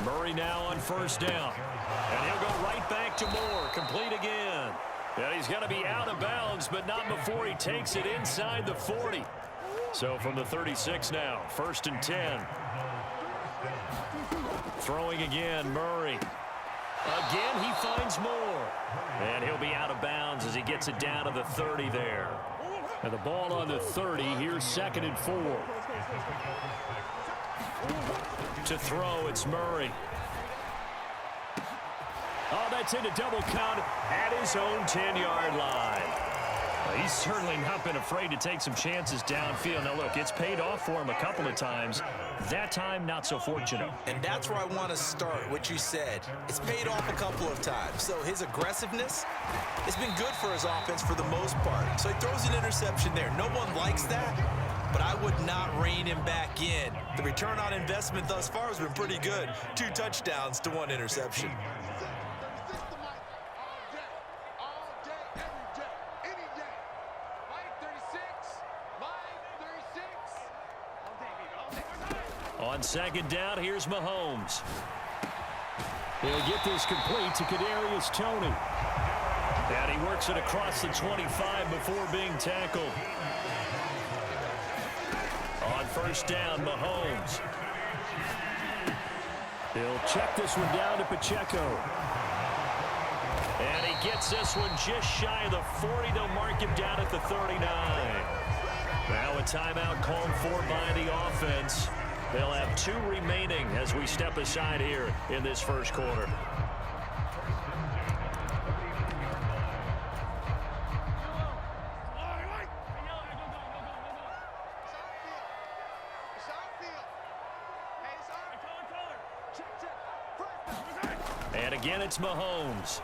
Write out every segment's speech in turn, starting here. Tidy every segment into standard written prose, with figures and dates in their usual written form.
Murray now on first down. And he'll go right back to Moore. Complete again. And he's going to be out of bounds, but not before he takes it inside the 40. So from the 36 now, 1st and 10. Throwing again, Murray. Again, he finds Moore. And he'll be out of bounds as he gets it down to the 30 there. And the ball on the 30, here's 2nd and 4. To throw, it's Murray. Oh, that's in a double count at his own 10-yard line. Well, he's certainly not been afraid to take some chances downfield. Now, look, it's paid off for him a couple of times. That time, not so fortunate. And that's where I want to start, what you said. It's paid off a couple of times. So his aggressiveness has been good for his offense for the most part. So he throws an interception there. No one likes that, but I would not rein him back in. The return on investment thus far has been pretty good. 2 touchdowns to 1 interception. On 2nd down, here's Mahomes. He'll get this complete to Kadarius Toney. And he works it across the 25 before being tackled. On 1st down, Mahomes. He'll check this one down to Pacheco. And he gets this one just shy of the 40. They'll mark him down at the 39. Now a timeout called for by the offense. They'll have 2 remaining as we step aside here in this 1st quarter. And again, it's Mahomes.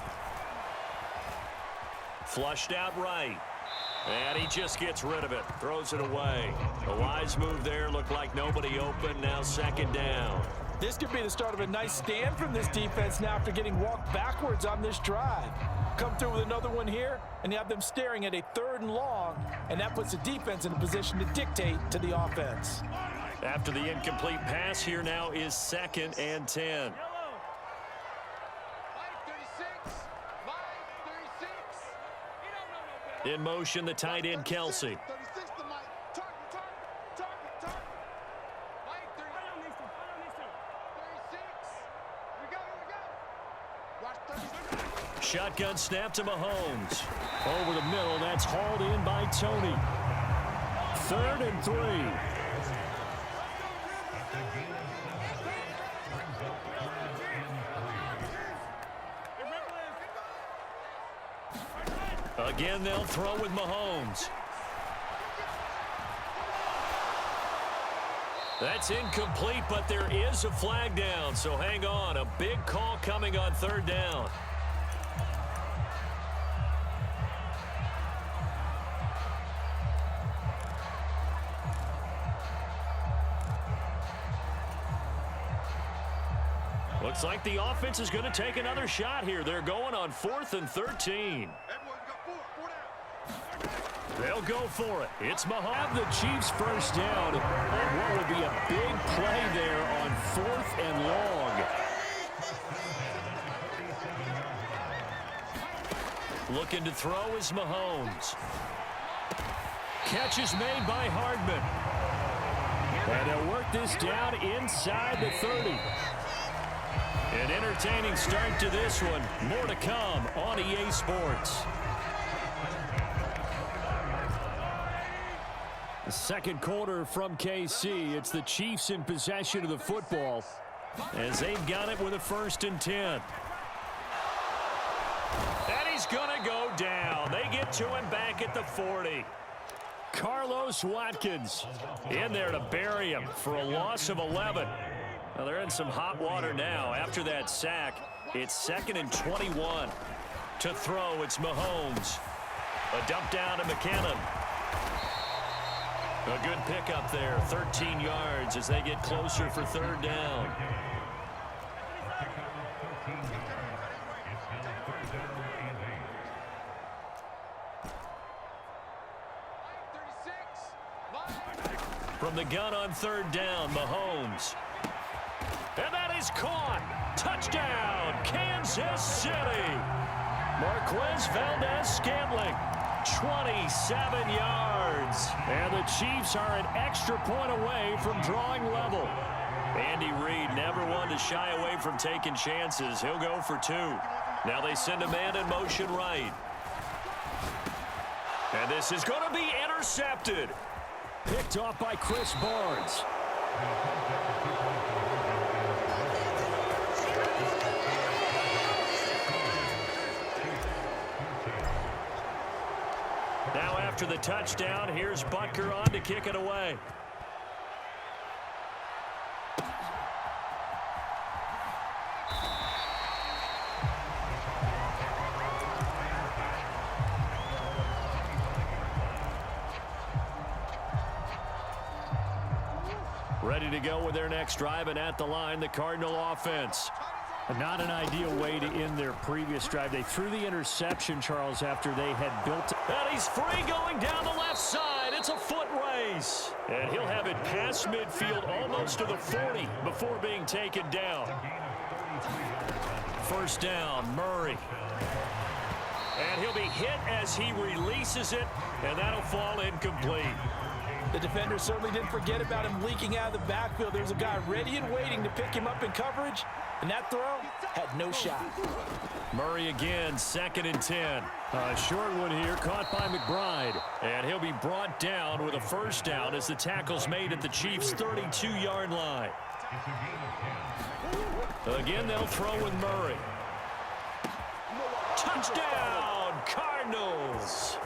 Flushed out right. And he just gets rid of it. Throws it away. A wise move there. Looked like nobody open. Now 2nd down. This could be the start of a nice stand from this defense now after getting walked backwards on this drive. Come through with another one here, and you have them staring at a 3rd and long, and that puts the defense in a position to dictate to the offense. After the incomplete pass, here now is 2nd and 10. In motion, the tight end, Kelsey. Shotgun snap to Mahomes. Over the middle, that's hauled in by Toney. 3rd and 3. Again, they'll throw with Mahomes. That's incomplete, but there is a flag down, so hang on. A big call coming on 3rd down. Looks like the offense is going to take another shot here. They're going on 4th and 13. They'll go for it. It's Mahomes. Have the Chiefs first down on what would be a big play there on 4th and long. Looking to throw is Mahomes. Catch is made by Hardman. And they'll work this down inside the 30. An entertaining start to this one. More to come on EA Sports. The 2nd quarter from KC. It's the Chiefs in possession of the football as they've got it with a 1st and 10. And he's going to go down. They get to him back at the 40. Carlos Watkins in there to bury him for a loss of 11. Well, they're in some hot water now. After that sack, it's 2nd and 21. To throw, it's Mahomes. A dump down to McKinnon. A good pickup there, 13 yards as they get closer for 3rd down. From the gun on 3rd down, Mahomes. And that is is caught. Touchdown, Kansas City. Marquez Valdez-Scantling, 27 yards. And the Chiefs are an extra point away from drawing level. Andy Reid never one to shy away from taking chances. He'll go for 2. Now they send a man in motion right. And this is going to be intercepted. Picked off by Chris Barnes. Now after the touchdown, here's Butker on to kick it away. Ready to go with their next drive, and at the line, the Cardinal offense. Not an ideal way to end their previous drive. They threw the interception, Charles, after they had built. And he's free going down the left side. It's a foot race. And he'll have it past midfield almost to the 40 before being taken down. First down, Murray. And he'll be hit as he releases it, and that'll fall incomplete. The defender certainly didn't forget about him leaking out of the backfield. There's a guy ready and waiting to pick him up in coverage, and that throw had no shot. Murray again, 2nd and 10. A short one here, caught by McBride. And he'll be brought down with a first down as the tackle's made at the Chiefs' 32-yard line. Again, they'll throw with Murray. Touchdown, Cardinals!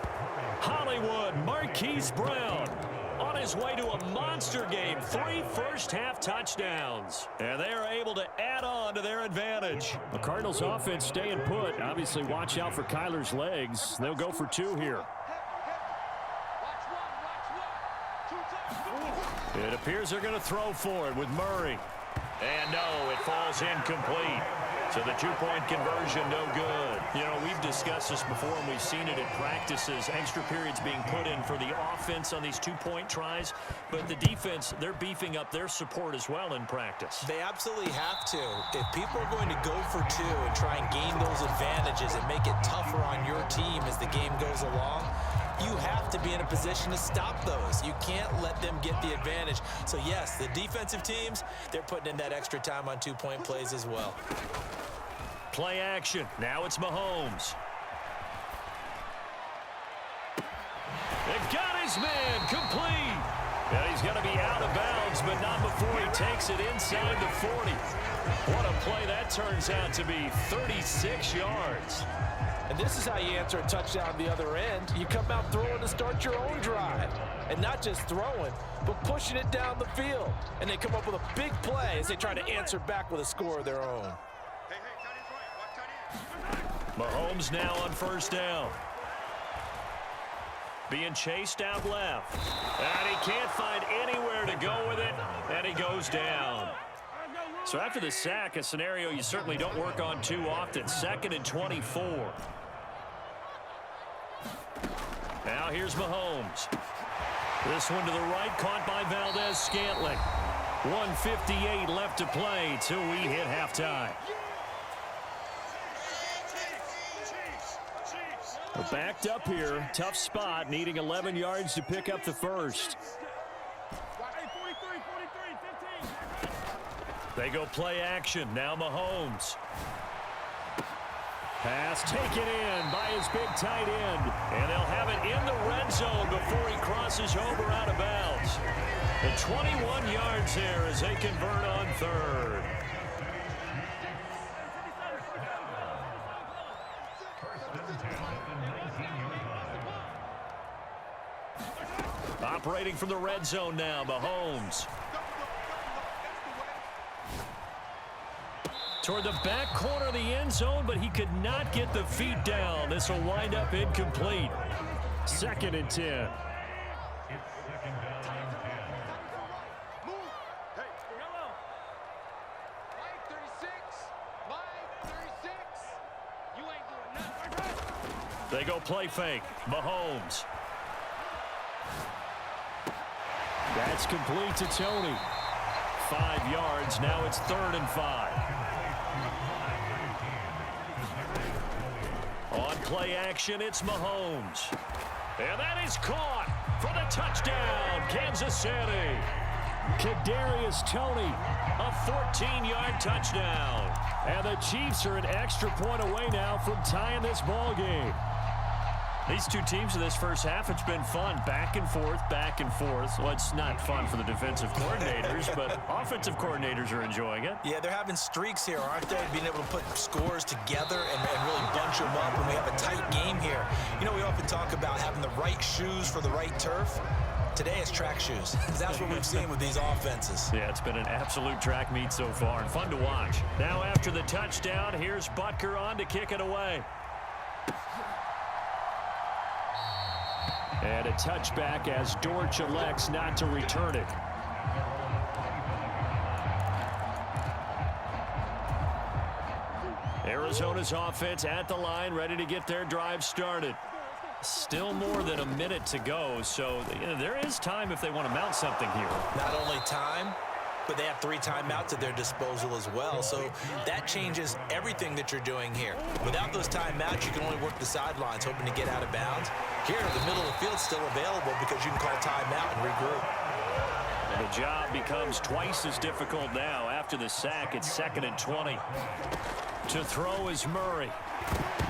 Hollywood, Marquise Brown, on his way to a monster game. 3 first-half touchdowns. And they are able to add on to their advantage. The Cardinals offense staying put. Obviously, watch out for Kyler's legs. They'll go for 2 here. It appears they're going to throw for it with Murray. And no, it falls incomplete. So the 2-point conversion, no good. You know, we've discussed this before, and we've seen it at practices. Extra periods being put in for the offense on these 2-point tries. But the defense, they're beefing up their support as well in practice. They absolutely have to. If people are going to go for 2 and try and gain those advantages and make it tougher on your team as the game goes along, you have to be in a position to stop those. You can't let them get the advantage. So, yes, the defensive teams, they're putting in that extra time on 2-point plays as well. Play action. Now it's Mahomes. They've got his man complete. And he's going to be out of bounds, but not before he takes it inside the 40. What a play that turns out to be. 36 yards. And this is how you answer a touchdown the other end. You come out throwing to start your own drive. And not just throwing, but pushing it down the field. And they come up with a big play as they try to answer back with a score of their own. Mahomes now on first down. Being chased out left. And he can't find anywhere to go with it. And he goes down. So after the sack, a scenario you certainly don't work on too often. 2nd and 24. Now here's Mahomes. This one to the right, caught by Valdez-Scantling. 1:58 left to play till we hit halftime. Backed up here, tough spot, needing 11 yards to pick up the first. They go play action. Now Mahomes. Pass taken in by his big tight end. And they'll have it in the red zone before he crosses over out of bounds. And 21 yards there as they convert on 3rd. Operating from the red zone now, Mahomes. Toward the back corner of the end zone, but he could not get the feet down. This will wind up incomplete. 2nd and 10. They go play fake. Mahomes. That's complete to Tony. 5 yards. Now it's 3rd and 5. On play action, it's Mahomes. And that is caught for the touchdown, Kansas City. Kadarius Toney, a 14-yard touchdown. And the Chiefs are an extra point away now from tying this ball game. These two teams in this first half, it's been fun. Back and forth, back and forth. Well, it's not fun for the defensive coordinators, but offensive coordinators are enjoying it. Yeah, they're having streaks here, aren't they? Being able to put scores together and really bunch them up when we have a tight game here. You know, we often talk about having the right shoes for the right turf. Today it's track shoes. That's what we've seen with these offenses. Yeah, it's been an absolute track meet so far and fun to watch. Now after the touchdown, here's Butker on to kick it away. And a touchback as Dortch elects not to return it. Arizona's offense at the line, ready to get their drive started. Still more than a minute to go, so there is time if they want to mount something here. Not only time, but they have 3 timeouts at their disposal as well, so that changes everything that you're doing here. Without those timeouts, you can only work the sidelines, hoping to get out of bounds. Here, the middle of the field's still available because you can call timeout and regroup. And the job becomes twice as difficult now. After the sack, it's 2nd and 20. To throw is Murray.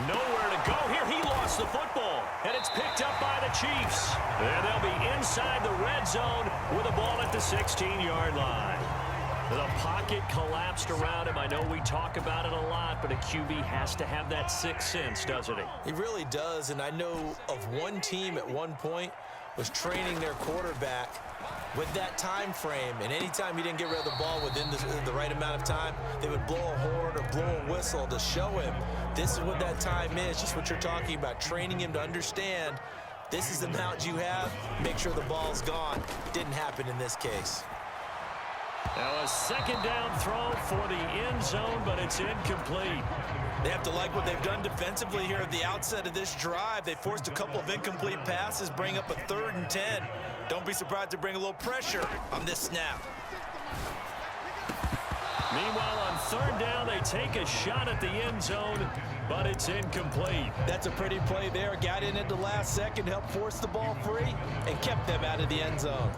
Nowhere to go here. He lost the football, and it's picked up by the Chiefs. And they'll be inside the red zone with the ball at the 16-yard line. The pocket collapsed around him. I know we talk about it a lot, but a QB has to have that sixth sense, doesn't he? He really does, and I know of one team at one point was training their quarterback with that time frame, and anytime he didn't get rid of the ball within the right amount of time, they would blow a horn or blow a whistle to show him this is what that time is, just what you're talking about, training him to understand this is the amount you have, make sure the ball's gone. Didn't happen in this case. Now a 2nd down throw for the end zone, but it's incomplete. They have to like what they've done defensively here at the outset of this drive. They forced a couple of incomplete passes, bring up a 3rd and 10. Don't be surprised to bring a little pressure on this snap. Meanwhile, on 3rd down, they take a shot at the end zone, but it's incomplete. That's a pretty play there. Got in at the last second, helped force the ball free, and kept them out of the end zone.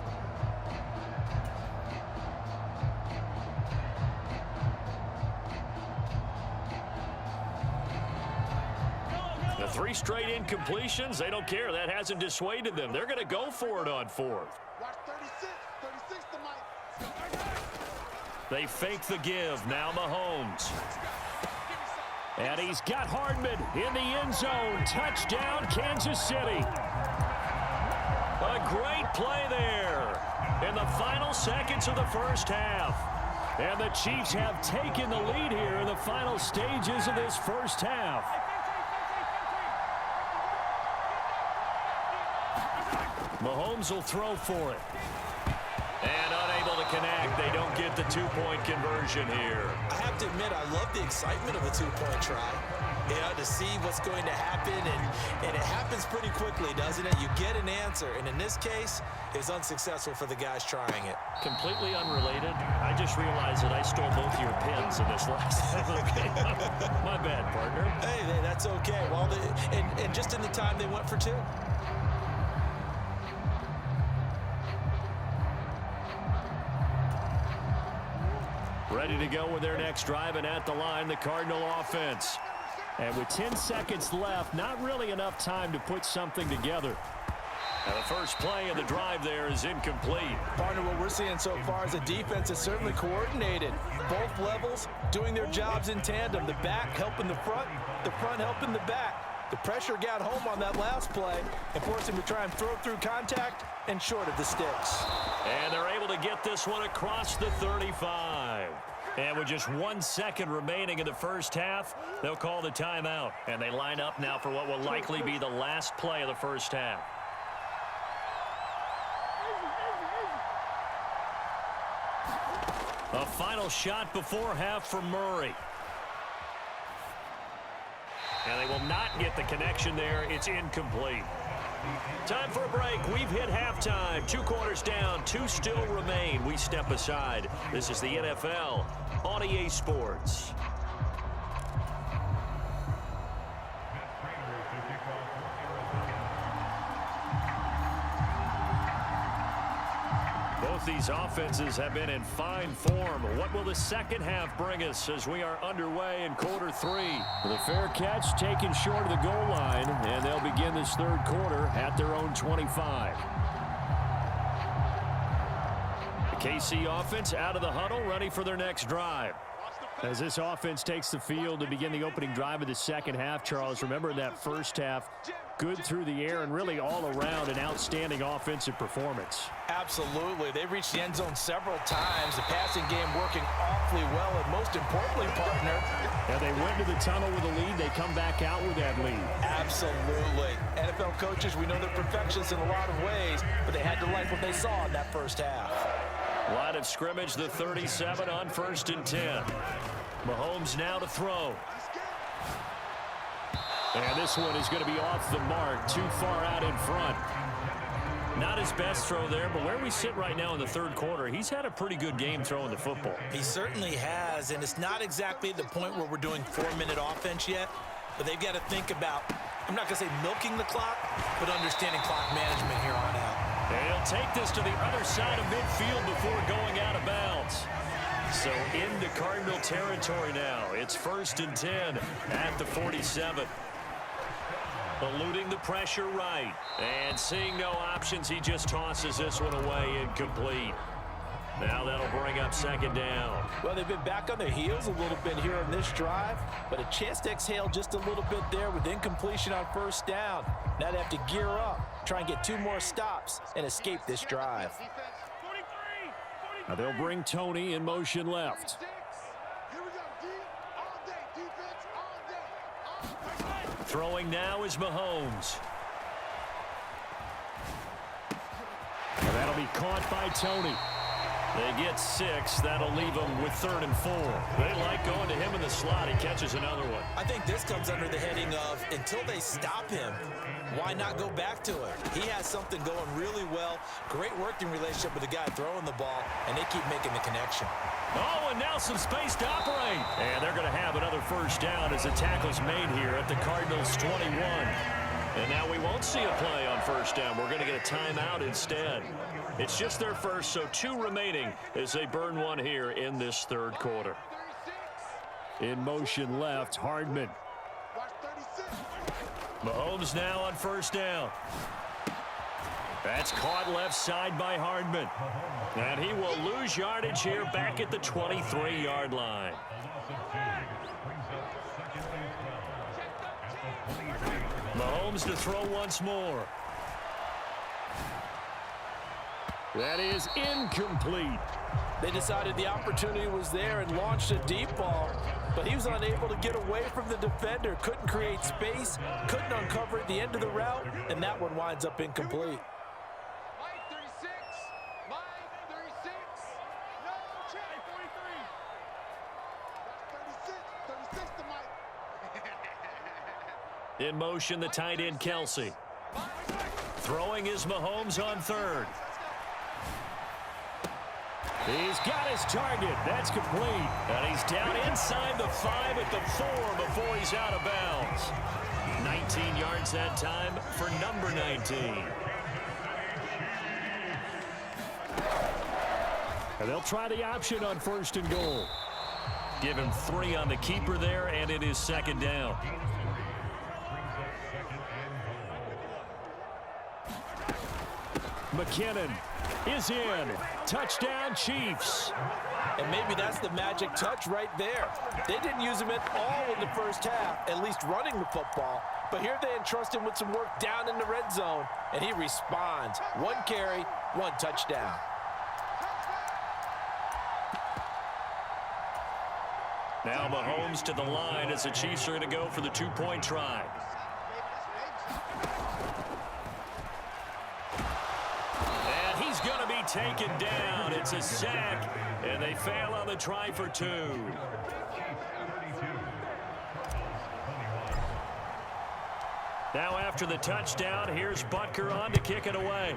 The 3 straight incompletions, they don't care. That hasn't dissuaded them. They're going to go for it on 4th. They fake the give. Now Mahomes. And he's got Hardman in the end zone. Touchdown, Kansas City. A great play there in the final seconds of the first half. And the Chiefs have taken the lead here in the final stages of this first half. Mahomes will throw for it. And unable to connect. They don't get the 2-point conversion here. I have to admit, I love the excitement of a 2-point try. You know, to see what's going to happen, and it happens pretty quickly, doesn't it? You get an answer, and in this case, it's unsuccessful for the guys trying it. Completely unrelated. I just realized that I stole both your pins in this last game. My bad, partner. Hey, that's okay. Well, and just in the time they went for 2. Ready to go with their next drive, and at the line, the Cardinal offense. And with 10 seconds left, not really enough time to put something together. And the first play of the drive there is incomplete. Partner, what we're seeing so far is the defense is certainly coordinated. Both levels doing their jobs in tandem. The back helping the front helping the back. The pressure got home on that last play and forced him to try and throw through contact and short of the sticks. And they're able to get this one across the 35. And with just 1 second remaining in the first half, they'll call the timeout. And they line up now for what will likely be the last play of the first half. A final shot before half for Murray. And they will not get the connection there. It's incomplete. Time for a break. We've hit halftime. 2 quarters down. 2 still remain. We step aside. This is the NFL on EA Sports. Both these offenses have been in fine form. What will the second half bring us as we are underway in quarter 3? The fair catch taken short of the goal line, and they'll begin this third quarter at their own 25. The KC offense out of the huddle, ready for their next drive. As this offense takes the field to begin the opening drive of the second half, Charles, remember in that first half, good through the air and really all around an outstanding offensive performance. Absolutely. They've reached the end zone several times. The passing game working awfully well, and most importantly, partner. And they went to the tunnel with a lead. They come back out with that lead. Absolutely. NFL coaches, we know they're perfectionists in a lot of ways, but they had to like what they saw in that first half. Line of scrimmage, the 37 on 1st and 10. Mahomes now to throw. And this one is going to be off the mark, too far out in front. Not his best throw there, but where we sit right now in the third quarter, he's had a pretty good game throwing the football. He certainly has, and it's not exactly the point where we're doing 4-minute offense yet, but they've got to think about, I'm not going to say milking the clock, but understanding clock management here on out. And he'll take this to the other side of midfield before going out of bounds. So into Cardinal territory now. It's 1st and 10 at the 47. Eluding the pressure right. And seeing no options, he just tosses this one away incomplete. Now that'll bring up 2nd down. Well, they've been back on their heels a little bit here on this drive, but a chance to exhale just a little bit there with incompletion on 1st down. Now they have to gear up, try and get 2 more stops, and escape this drive. Now they'll bring Tony in motion left. Throwing now is Mahomes. And that'll be caught by Tony. They get 6. That'll leave them with 3rd and 4. They like going to him in the slot. He catches another one. I think this comes under the heading of, until they stop him, why not go back to it? He has something going really well. Great working relationship with the guy throwing the ball, and they keep making the connection. Oh, and now some space to operate. And they're going to have another 1st down as the tackle's made here at the Cardinals' 21. And now we won't see a play on 1st down. We're going to get a timeout instead. It's just their first, so 2 remaining as they burn one here in this third quarter. In motion left, Hardman. Mahomes now on 1st down. That's caught left side by Hardman. And he will lose yardage here back at the 23-yard line. Mahomes to throw once more. That is incomplete. They decided the opportunity was there and launched a deep ball, but he was unable to get away from the defender, couldn't create space, couldn't uncover at the end of the route, and that one winds up incomplete. In motion, the tight end, Kelsey. Throwing is Mahomes on 3rd. He's got his target. That's complete. And he's down inside the 5 at the 4 before he's out of bounds. 19 yards that time for number 19. And they'll try the option on 1st and goal. Give him 3 on the keeper there, and it is 2nd down. McKinnon is in. Touchdown, Chiefs. And maybe that's the magic touch right there. They didn't use him at all in the first half, at least running the football. But here they entrust him with some work down in the red zone, and he responds. 1 carry, 1 touchdown. Now Mahomes to the line as the Chiefs are going to go for the 2-point try. And he's going to be taken down. It's a sack, and they fail on the try for 2. Now after the touchdown, here's Butker on to kick it away.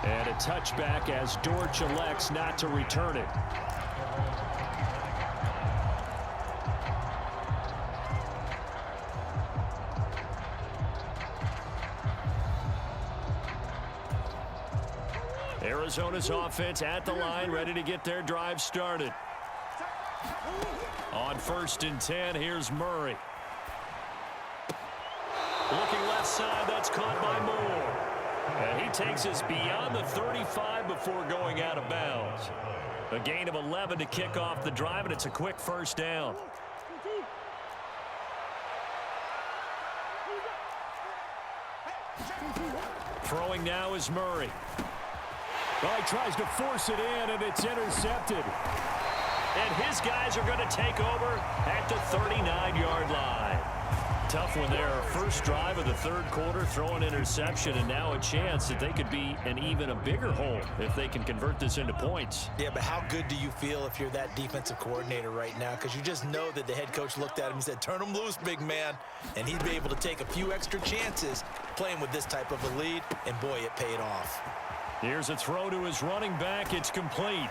And a touchback as Dortch elects not to return it. Arizona's offense at the line, ready to get their drive started. On 1st and 10, here's Murray. Looking left side, that's caught by Moore. And he takes us beyond the 35 before going out of bounds. A gain of 11 to kick off the drive, and it's a quick first down. Throwing now is Murray. Well, he tries to force it in, and it's intercepted. And his guys are going to take over at the 39-yard line. Tough one there. First drive of the third quarter, throw an interception, and now a chance that they could be in even a bigger hole if they can convert this into points. Yeah, but how good do you feel if you're that defensive coordinator right now? Because you just know that the head coach looked at him and said, turn him loose, big man. And he'd be able to take a few extra chances playing with this type of a lead, and boy, it paid off. Here's a throw to his running back. It's complete.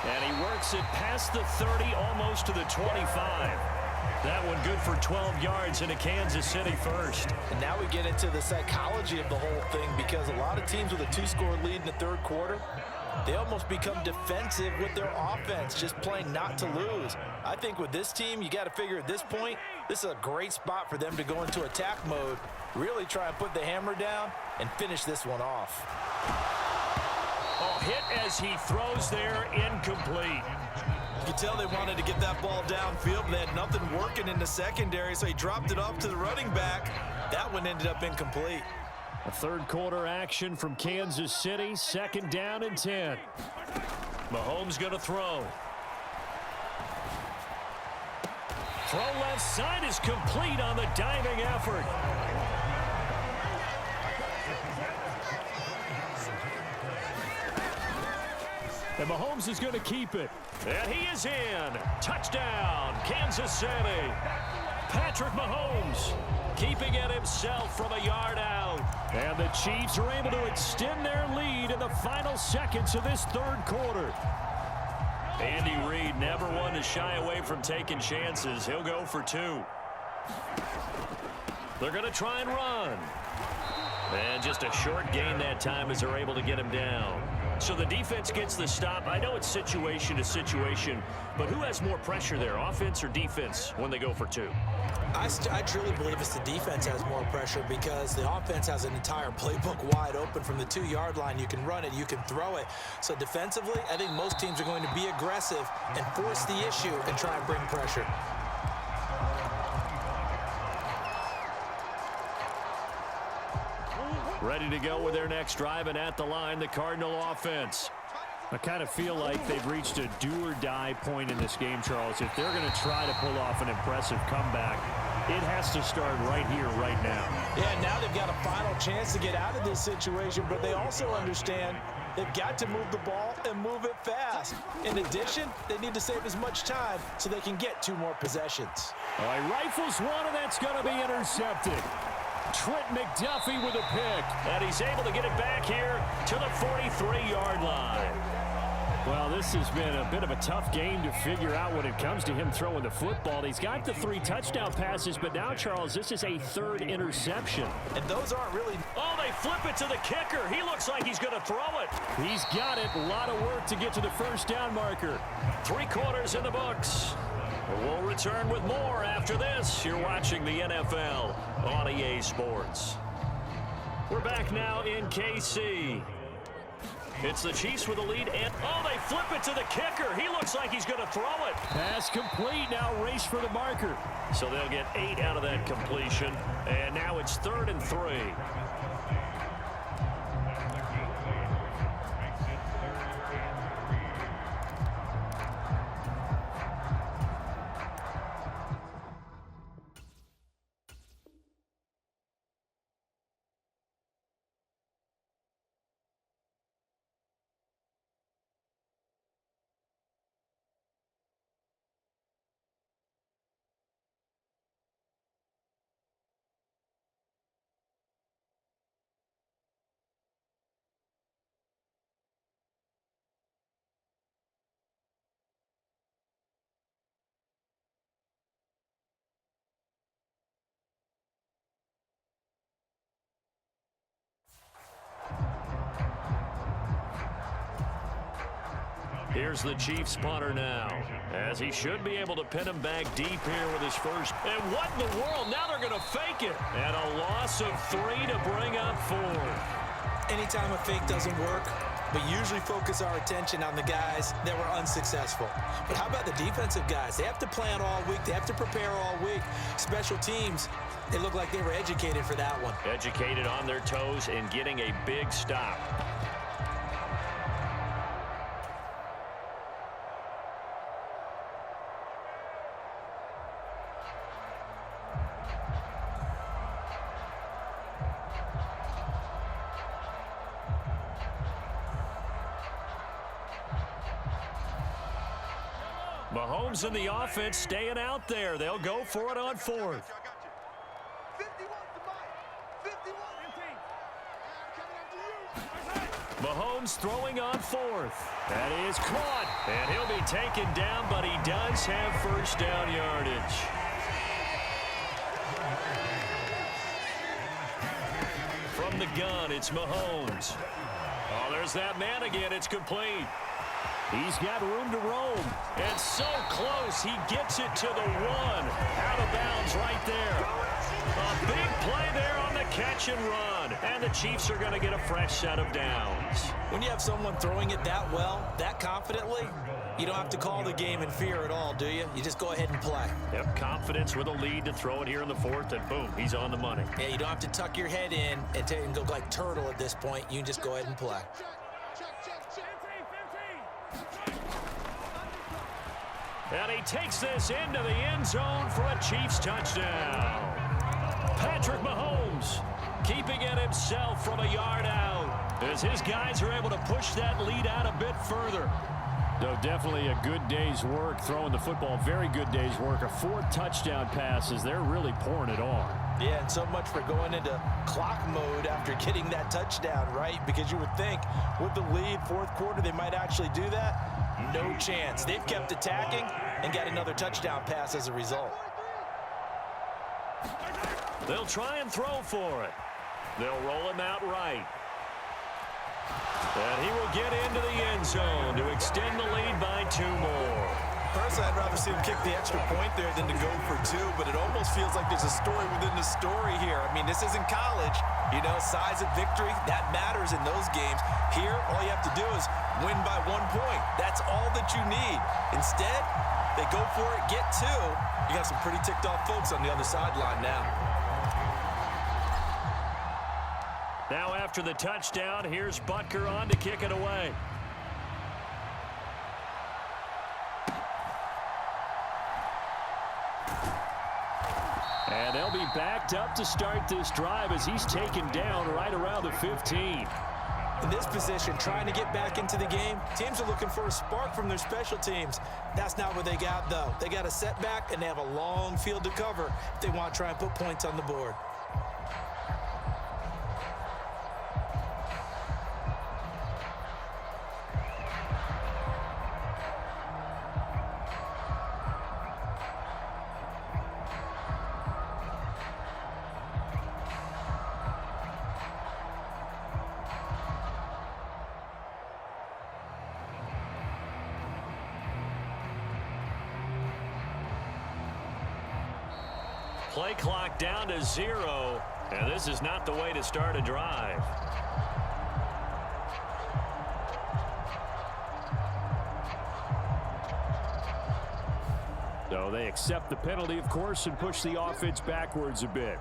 And he works it past the 30, almost to the 25. That one good for 12 yards in a Kansas City first. And now we get into the psychology of the whole thing, because a lot of teams with a 2-score lead in the third quarter, they almost become defensive with their offense, just playing not to lose. I think with this team, you got to figure at this point, this is a great spot for them to go into attack mode, really try and put the hammer down and finish this one off. Oh, hit as he throws there, incomplete. You can tell they wanted to get that ball downfield, but they had nothing working in the secondary, so he dropped it off to the running back. That one ended up incomplete. A third quarter action from Kansas City, 2nd down and 10. Mahomes going to throw. Throw left side is complete on the diving effort. And Mahomes is going to keep it. And he is in. Touchdown, Kansas City. Patrick Mahomes keeping it himself from a yard out. And the Chiefs are able to extend their lead in the final seconds of this third quarter. Andy Reid never one to shy away from taking chances. He'll go for 2. They're going to try and run. And just a short gain that time as they're able to get him down. So the defense gets the stop. I know it's situation to situation, but who has more pressure there, offense or defense, when they go for 2? I truly believe it's the defense has more pressure, because the offense has an entire playbook wide open from the 2-yard line. You can run it, you can throw it. So defensively, I think most teams are going to be aggressive and force the issue and try and bring pressure. Ready to go with their next drive, and at the line, the Cardinal offense. I kind of feel like they've reached a do-or-die point in this game, Charles. If they're going to try to pull off an impressive comeback, it has to start right here, right now. Yeah, now they've got a final chance to get out of this situation, but they also understand they've got to move the ball and move it fast. In addition, they need to save as much time so they can get 2 more possessions. All right, rifles one, and that's going to be intercepted. Trent McDuffie with a pick. And he's able to get it back here to the 43-yard line. Well, this has been a bit of a tough game to figure out when it comes to him throwing the football. He's got the 3 touchdown passes, but now, Charles, this is a 3rd interception. And those aren't really... Oh, they flip it to the kicker. He looks like he's going to throw it. He's got it. A lot of work to get to the first down marker. 3 quarters in the books. We'll return with more after this. You're watching the NFL on EA Sports. We're back now in KC. It's the Chiefs with the lead, and oh, they flip it to the kicker. He looks like he's going to throw it. Pass complete. Now race for the marker. So they'll get 8 out of that completion, and now it's 3rd and 3. Here's the Chiefs punter now, as he should be able to pin him back deep here with his first. And what in the world? Now they're going to fake it. And a loss of 3 to bring up 4. Anytime a fake doesn't work, we usually focus our attention on the guys that were unsuccessful. But how about the defensive guys? They have to plan all week. They have to prepare all week. Special teams, they look like they were educated for that one. Educated on their toes and getting a big stop. Mahomes and the offense staying out there. They'll go for it on 4th. Mahomes throwing on 4th. That is caught. And he'll be taken down, but he does have first down yardage. From the gun, it's Mahomes. Oh, there's that man again. It's complete. He's got room to roam. And so close, he gets it to the 1. Out of bounds right there. A big play there on the catch and run. And the Chiefs are going to get a fresh set of downs. When you have someone throwing it that well, that confidently, you don't have to call the game in fear at all, do you? You just go ahead and play. Yep, confidence with a lead to throw it here in the 4th, and boom, he's on the money. Yeah, you don't have to tuck your head in and go like turtle at this point. You can just go ahead and play. And he takes this into the end zone for a Chiefs touchdown. Patrick Mahomes keeping it himself from a yard out as his guys are able to push that lead out a bit further. No, definitely a good day's work throwing the football. Very good day's work. 4 touchdown passes. They're really pouring it on. Yeah, and so much for going into clock mode after getting that touchdown, right? Because you would think with the lead, 4th quarter, they might actually do that. No chance. They've kept attacking and got another touchdown pass as a result. They'll try and throw for it. They'll roll him out right. And he will get into the end zone to extend the lead by 2 more. Personally, I'd rather see him kick the extra point there than to go for 2, but it almost feels like there's a story within the story here. I mean, this isn't college. You know, size of victory, that matters in those games. Here, all you have to do is win by 1 point. That's all that you need. Instead, they go for it, get 2. You got some pretty ticked off folks on the other sideline now. Now after the touchdown, here's Butker on to kick it away. And they'll be backed up to start this drive as he's taken down right around the 15. In this position, trying to get back into the game, teams are looking for a spark from their special teams. That's not what they got, though. They got a setback, and they have a long field to cover if they want to try and put points on the board. Play clock down to 0, and this is not the way to start a drive. So they accept the penalty, of course, and push the offense backwards a bit.